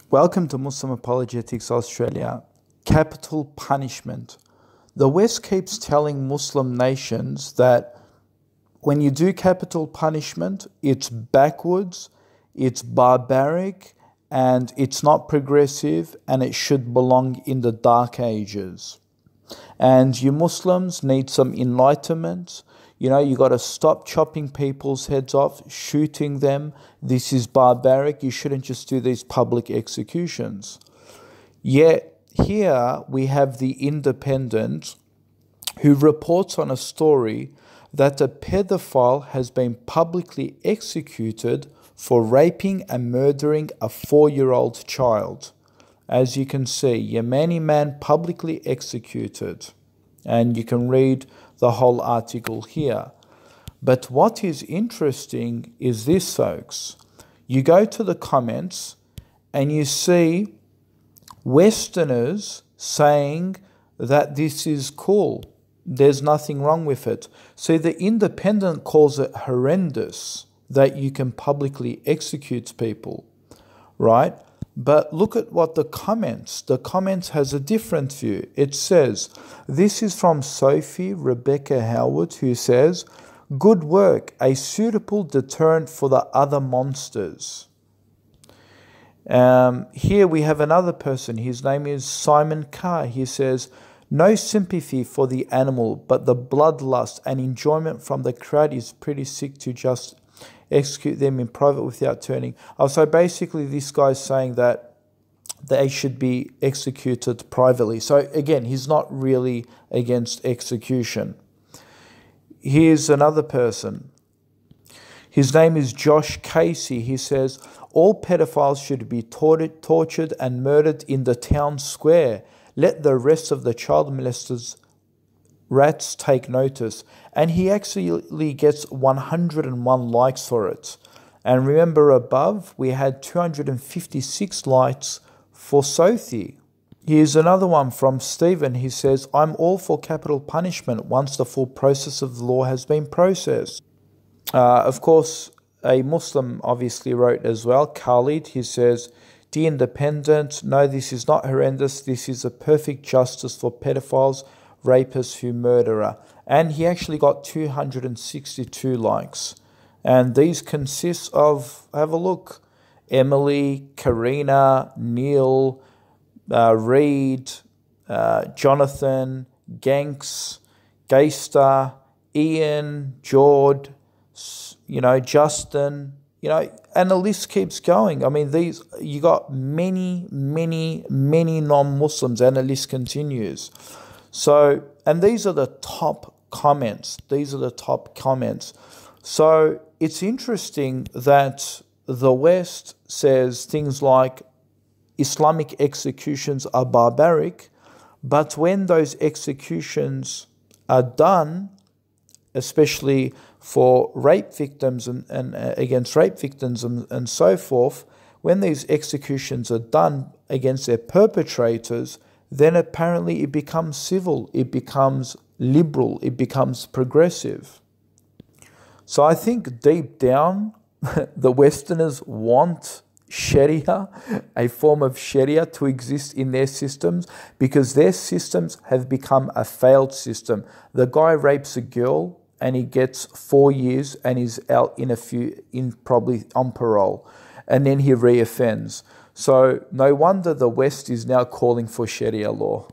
Welcome to Muslim Apologetics Australia. Capital punishment. The West keeps telling Muslim nations that when you do capital punishment, it's backwards, it's barbaric, and it's not progressive, and it should belong in the Dark Ages. And you Muslims need some enlightenment. You got to stop chopping people's heads off, shooting them. This is barbaric. You shouldn't just do these public executions. Yet here we have the Independent who reports on a story that a pedophile has been publicly executed for raping and murdering a 4-year-old child. As you can see, Yemeni man publicly executed. And you can read the whole article here. But what is interesting is this, folks. You go to the comments and you see Westerners saying that this is cool. There's nothing wrong with it. See, the Independent calls it horrendous that you can publicly execute people, right? But look at what the comments has a different view. It says, this is from Sophie Rebecca Howard, who says, good work, a suitable deterrent for the other monsters. Here we have another person. His name is Simon Carr. He says, no sympathy for the animal, but the bloodlust and enjoyment from the crowd is pretty sick to just execute them in private without turning. So basically this guy's saying that they should be executed privately. So again, he's not really against execution. Here's another person. His name is Josh Casey. He says, all pedophiles should be tortured and murdered in the town square. Let the rest of the child molesters rats take notice. And he actually gets 101 likes for it. And remember above, we had 256 likes for Sophie. Here's another one from Stephen. He says, I'm all for capital punishment once the full process of the law has been processed. Of course, a Muslim obviously wrote as well, Khalid. He says, the Independent, no, this is not horrendous. This is a perfect justice for pedophiles, rapists who murderer. And he actually got 262 likes. And these consist of, have a look, Emily, Karina, Neil, Reed, Jonathan, Ganks, Gayster, Ian, Jord, Justin, and the list keeps going. I mean, you got many non-Muslims, and the list continues. So, and these are the top comments. So it's interesting that the West says things like Islamic executions are barbaric, but when those executions are done, especially for rape victims and against rape victims and so forth, when these executions are done against their perpetrators, then apparently it becomes civil, it becomes liberal, it becomes progressive. So I think deep down, the Westerners want Sharia, a form of Sharia to exist in their systems, because their systems have become a failed system. The guy rapes a girl and he gets 4 years and is out probably on parole, and then he reoffends. So no wonder the West is now calling for Sharia law.